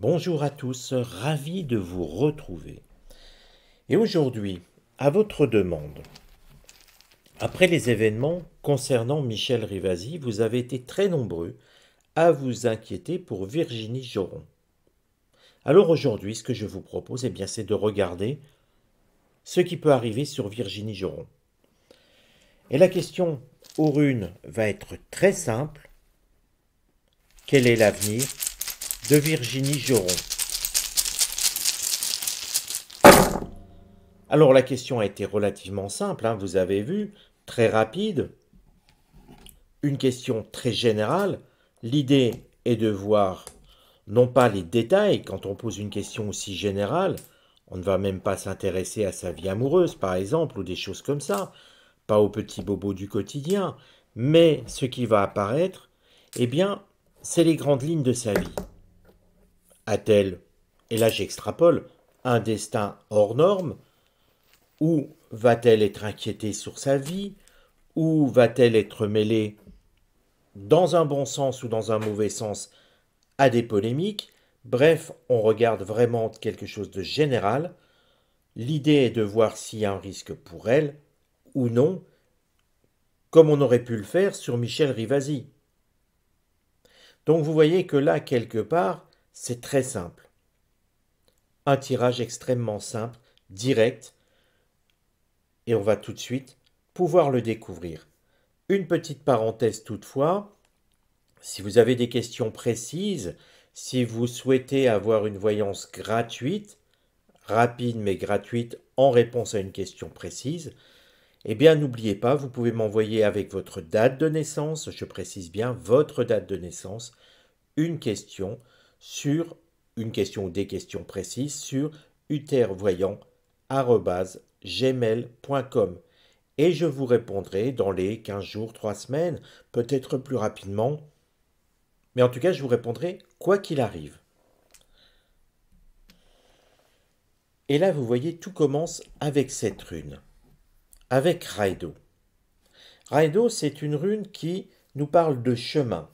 Bonjour à tous, ravi de vous retrouver. Et aujourd'hui, à votre demande, après les événements concernant Michel Rivasi, vous avez été très nombreux à vous inquiéter pour Virginie Joron. Alors aujourd'hui, ce que je vous propose, c'est de regarder ce qui peut arriver sur Virginie Joron. Et la question aux runes va être très simple. Quel est l'avenir de Virginie Joron? Alors la question a été relativement simple, vous avez vu, très rapide, une question très générale. L'idée est de voir non pas les détails, quand on pose une question aussi générale, on ne va même pas s'intéresser à sa vie amoureuse par exemple, ou des choses comme ça, pas aux petits bobos du quotidien, mais ce qui va apparaître, c'est les grandes lignes de sa vie. A-t-elle, et là j'extrapole, un destin hors norme? Ou va-t-elle être inquiétée sur sa vie? Ou va-t-elle être mêlée, dans un bon sens ou dans un mauvais sens, à des polémiques? Bref, on regarde vraiment quelque chose de général. L'idée est de voir s'il y a un risque pour elle ou non, comme on aurait pu le faire sur Michel Rivasi. Donc vous voyez que là, quelque part, c'est très simple. Un tirage extrêmement simple, direct, et on va tout de suite pouvoir le découvrir. Une petite parenthèse toutefois, si vous avez des questions précises, si vous souhaitez avoir une voyance gratuite, rapide mais gratuite en réponse à une question précise, n'oubliez pas, vous pouvez m'envoyer avec votre date de naissance, je précise bien votre date de naissance, une question ou des questions précises sur utervoyant@gmail.com. Et je vous répondrai dans les 15 jours, 3 semaines, peut-être plus rapidement. Mais en tout cas, je vous répondrai quoi qu'il arrive. Et là, vous voyez, tout commence avec cette rune, avec Raido. Raido, c'est une rune qui nous parle de chemin.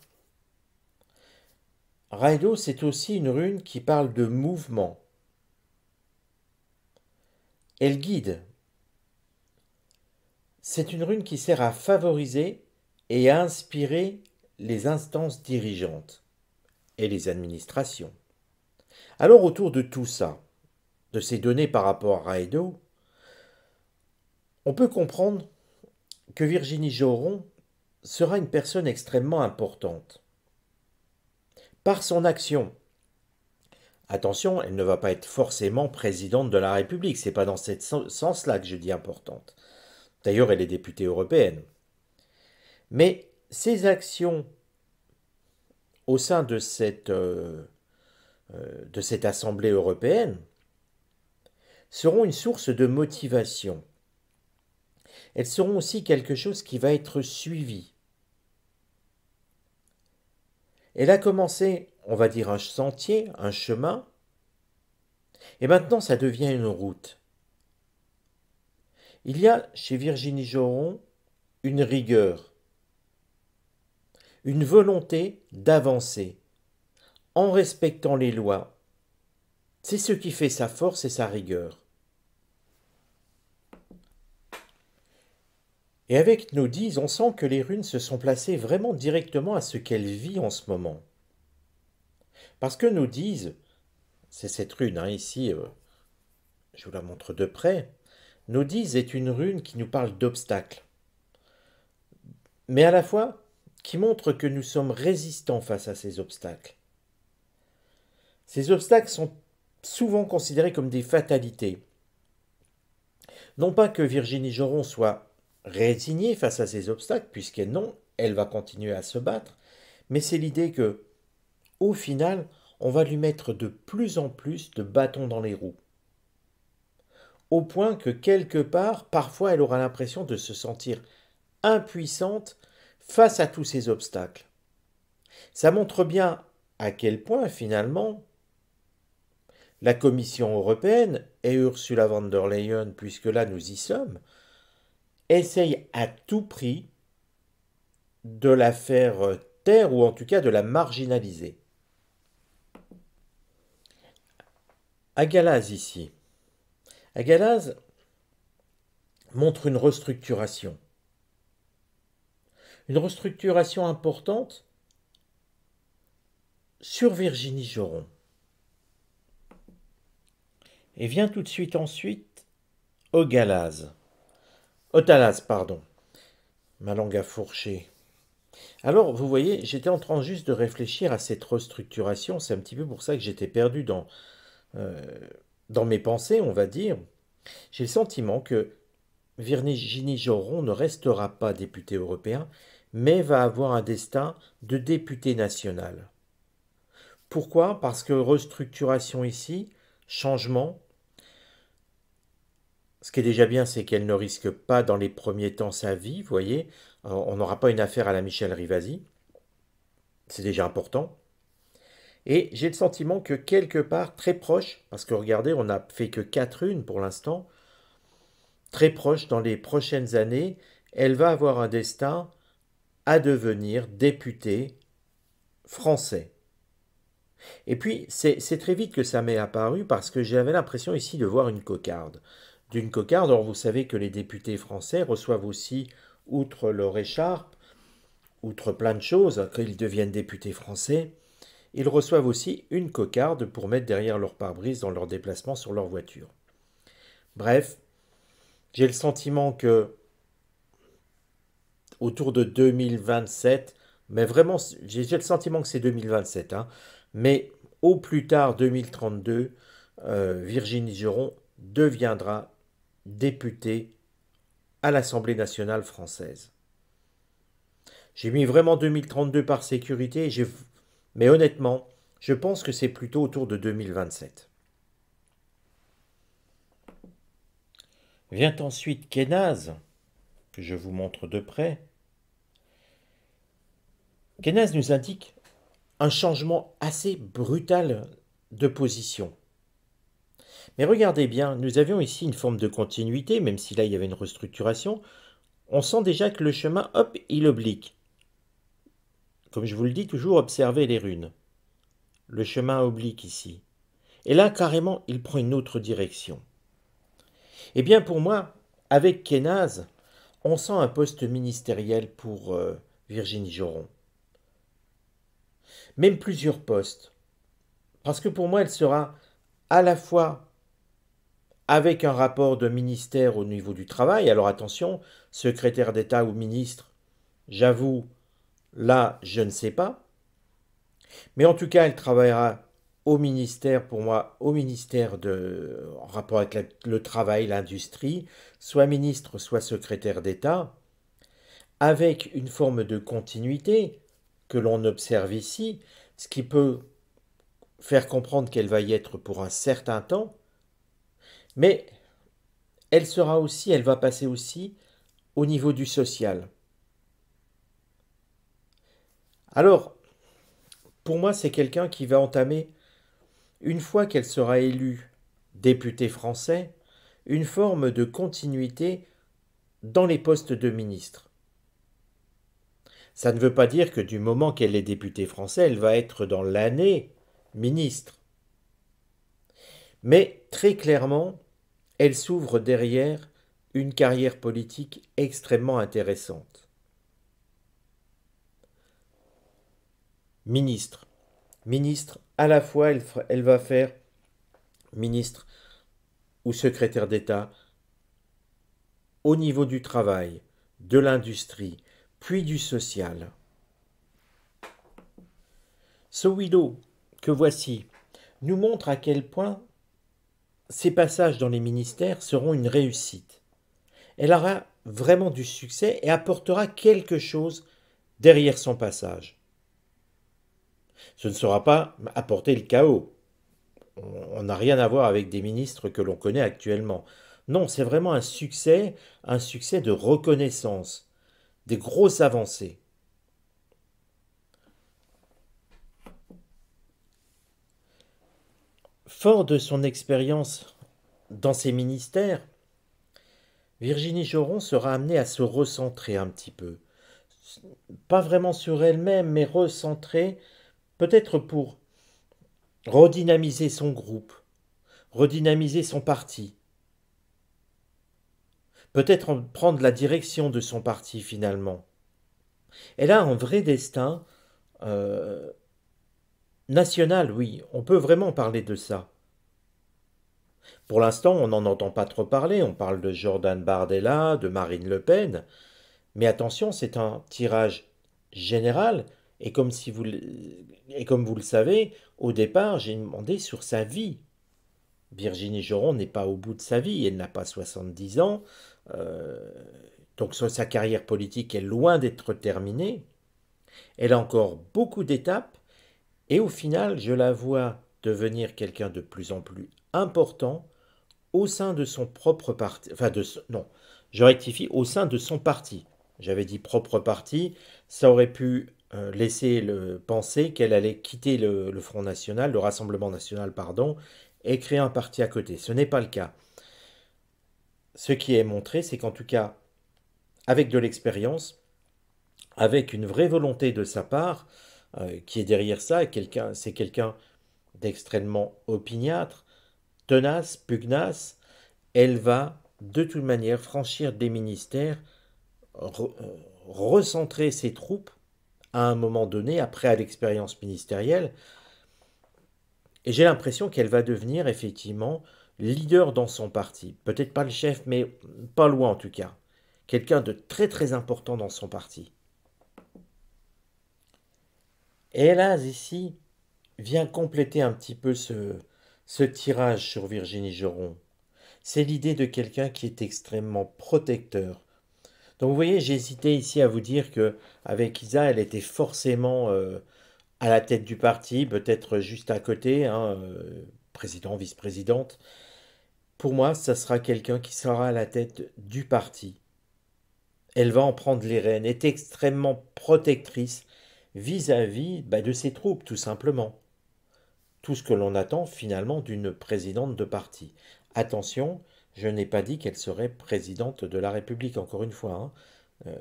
Raido, c'est aussi une rune qui parle de mouvement. Elle guide. C'est une rune qui sert à favoriser et à inspirer les instances dirigeantes et les administrations. Alors autour de tout ça, de ces données par rapport à Raido, on peut comprendre que Virginie Joron sera une personne extrêmement importante. Par son action. Attention, elle ne va pas être forcément présidente de la République, c'est pas dans ce sens-là que je dis importante. D'ailleurs, elle est députée européenne. Mais ses actions au sein de cette Assemblée européenne seront une source de motivation. Elles seront aussi quelque chose qui va être suivi. Elle a commencé, on va dire, un sentier, un chemin, et maintenant ça devient une route. Il y a chez Virginie Joron une rigueur, une volonté d'avancer en respectant les lois. C'est ce qui fait sa force et sa rigueur. Et avec nos 10, on sent que les runes se sont placées vraiment directement à ce qu'elle vit en ce moment. Parce que nos 10, c'est cette rune, ici, je vous la montre de près. Nos 10 est une rune qui nous parle d'obstacles, mais à la fois qui montre que nous sommes résistants face à ces obstacles. Ces obstacles sont souvent considérés comme des fatalités. Non pas que Virginie Joron soit résignée face à ces obstacles, puisqu'elle non, elle va continuer à se battre, mais c'est l'idée que, au final, on va lui mettre de plus en plus de bâtons dans les roues. Au point que quelque part, parfois, elle aura l'impression de se sentir impuissante face à tous ces obstacles. Ça montre bien à quel point, finalement, la Commission européenne et Ursula von der Leyen, puisque là nous y sommes, essayent à tout prix de la faire taire ou en tout cas de la marginaliser. Agalaz ici. Agalaz montre une restructuration. Une restructuration importante sur Virginie Joron. Et vient tout de suite ensuite Otalaz, pardon. Ma langue a fourché. Alors, vous voyez, j'étais en train juste de réfléchir à cette restructuration. C'est un petit peu pour ça que j'étais perdu euh, dans mes pensées, on va dire. J'ai le sentiment que Virginie Joron ne restera pas député européen, mais va avoir un destin de député national. Pourquoi? Parce que restructuration ici, changement. Ce qui est déjà bien, c'est qu'elle ne risque pas dans les premiers temps sa vie, vous voyez. On n'aura pas une affaire à la Michel Rivasi. C'est déjà important. Et j'ai le sentiment que quelque part, très proche, parce que regardez, on n'a fait que 4 pour l'instant, très proche, dans les prochaines années, elle va avoir un destin à devenir député français. Et puis, c'est très vite que ça m'est apparu parce que j'avais l'impression ici de voir une cocarde. D'une cocarde, or vous savez que les députés français reçoivent aussi, outre leur écharpe, outre plein de choses, quand ils deviennent députés français, ils reçoivent aussi une cocarde pour mettre derrière leur pare-brise dans leur déplacement sur leur voiture. Bref, j'ai le sentiment que autour de 2027, mais vraiment, j'ai le sentiment que c'est 2027, hein, mais au plus tard 2032, Virginie Joron deviendra députée à l'Assemblée nationale française. J'ai mis vraiment 2032 par sécurité, mais honnêtement, je pense que c'est plutôt autour de 2027. Vient ensuite Kenaz, que je vous montre de près. Kenaz nous indique un changement assez brutal de position. Mais regardez bien, nous avions ici une forme de continuité, même si là il y avait une restructuration. On sent déjà que le chemin, hop, il oblique. Comme je vous le dis toujours, observez les runes. Le chemin oblique ici. Et là, carrément, il prend une autre direction. Eh bien, pour moi, avec Kenaz, on sent un poste ministériel pour Virginie Joron. Même plusieurs postes. Parce que pour moi, elle sera à la fois avec un rapport de ministère au niveau du travail. Alors attention, secrétaire d'État ou ministre, j'avoue, là, je ne sais pas. Mais en tout cas, elle travaillera au ministère, pour moi, au ministère en rapport avec le travail, l'industrie, soit ministre, soit secrétaire d'État, avec une forme de continuité que l'on observe ici, ce qui peut faire comprendre qu'elle va y être pour un certain temps, mais elle va passer aussi au niveau du social. Alors, pour moi, c'est quelqu'un qui va entamer, une fois qu'elle sera élue députée français, une forme de continuité dans les postes de ministre. Ça ne veut pas dire que du moment qu'elle est députée français, elle va être dans l'année ministre. Mais très clairement, elle s'ouvre derrière une carrière politique extrêmement intéressante. Ministre. Ministre, à la fois, elle va faire ministre ou secrétaire d'État au niveau du travail, de l'industrie, puis du social. Ce widow que voici nous montre à quel point ces passages dans les ministères seront une réussite. Elle aura vraiment du succès et apportera quelque chose derrière son passage. Ce ne sera pas apporter le chaos. On n'a rien à voir avec des ministres que l'on connaît actuellement. Non, c'est vraiment un succès de reconnaissance, des grosses avancées. Fort de son expérience dans ces ministères, Virginie Joron sera amenée à se recentrer un petit peu. Pas vraiment sur elle-même, mais recentrer, peut-être pour redynamiser son groupe, redynamiser son parti, peut-être prendre la direction de son parti finalement. Elle a un vrai destin euh, national, oui, on peut vraiment parler de ça. Pour l'instant, on n'en entend pas trop parler, on parle de Jordan Bardella, de Marine Le Pen, mais attention, c'est un tirage général, et comme vous le savez, au départ, j'ai demandé sur sa vie. Virginie Joron n'est pas au bout de sa vie, elle n'a pas 70 ans, euh, donc sa carrière politique est loin d'être terminée. Elle a encore beaucoup d'étapes, et au final, je la vois devenir quelqu'un de plus en plus important au sein de son propre parti, enfin non, je rectifie, au sein de son parti. J'avais dit propre parti, ça aurait pu laisser penser qu'elle allait quitter le Front National, le Rassemblement National, pardon, et créer un parti à côté. Ce n'est pas le cas. Ce qui est montré, c'est qu'en tout cas, avec de l'expérience, avec une vraie volonté de sa part, qui est derrière ça, c'est quelqu'un d'extrêmement opiniâtre, tenace, pugnace, elle va de toute manière franchir des ministères, recentrer ses troupes à un moment donné, après à l'expérience ministérielle, et j'ai l'impression qu'elle va devenir effectivement leader dans son parti. Peut-être pas le chef, mais pas loin en tout cas. Quelqu'un de très très important dans son parti. Et hélas, ici, vient compléter un petit peu ce tirage sur Virginie Joron. C'est l'idée de quelqu'un qui est extrêmement protecteur. Donc vous voyez, j'ai hésité ici à vous dire que avec Isa, elle était forcément à la tête du parti, peut-être juste à côté, hein, président, vice-présidente. Pour moi, ça sera quelqu'un qui sera à la tête du parti. Elle va en prendre les rênes, est extrêmement protectrice vis-à-vis de ses troupes, tout simplement. Tout ce que l'on attend finalement d'une présidente de parti. Attention, je n'ai pas dit qu'elle serait présidente de la République, encore une fois, hein.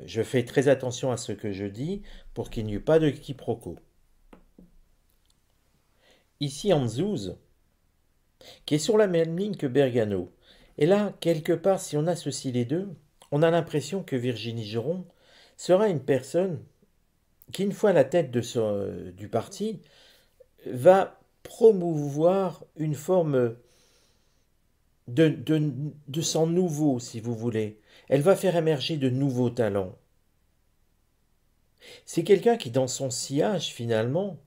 Je fais très attention à ce que je dis pour qu'il n'y ait pas de quiproquo. Ici, Anzuz, qui est sur la même ligne que Bergano. Et là, quelque part, si on associe les deux, on a l'impression que Virginie Joron sera une personne qui, une fois à la tête du parti, va promouvoir une forme de sang nouveau, si vous voulez. Elle va faire émerger de nouveaux talents. C'est quelqu'un qui, dans son sillage, finalement,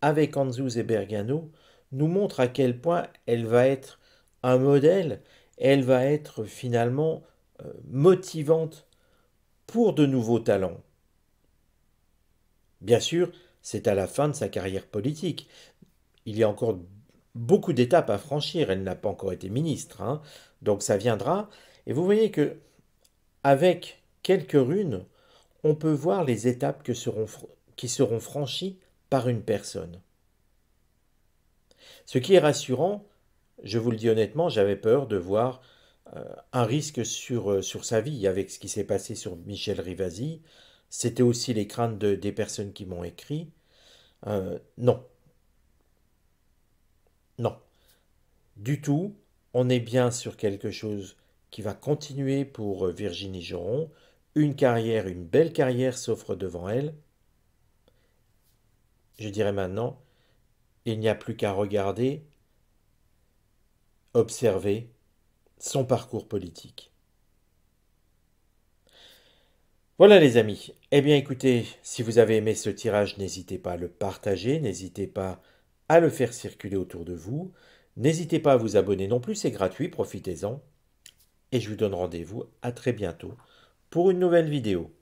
avec Anzuz et Bergano, nous montre à quel point elle va être un modèle, elle va être finalement motivante pour de nouveaux talents. Bien sûr, c'est à la fin de sa carrière politique. Il y a encore beaucoup d'étapes à franchir. Elle n'a pas encore été ministre, hein, donc ça viendra. Et vous voyez que avec quelques runes, on peut voir les étapes qui seront franchies par une personne. Ce qui est rassurant, je vous le dis honnêtement, j'avais peur de voir un risque sur sa vie avec ce qui s'est passé sur Michel Rivasi. C'était aussi les craintes des personnes qui m'ont écrit. Non, non, du tout. On est bien sur quelque chose qui va continuer pour Virginie Joron. Une belle carrière s'offre devant elle. Je dirais maintenant, il n'y a plus qu'à regarder, observer son parcours politique. Voilà les amis. Eh bien écoutez, si vous avez aimé ce tirage, n'hésitez pas à le partager, n'hésitez pas à le faire circuler autour de vous. N'hésitez pas à vous abonner non plus, c'est gratuit, profitez-en. Et je vous donne rendez-vous à très bientôt pour une nouvelle vidéo.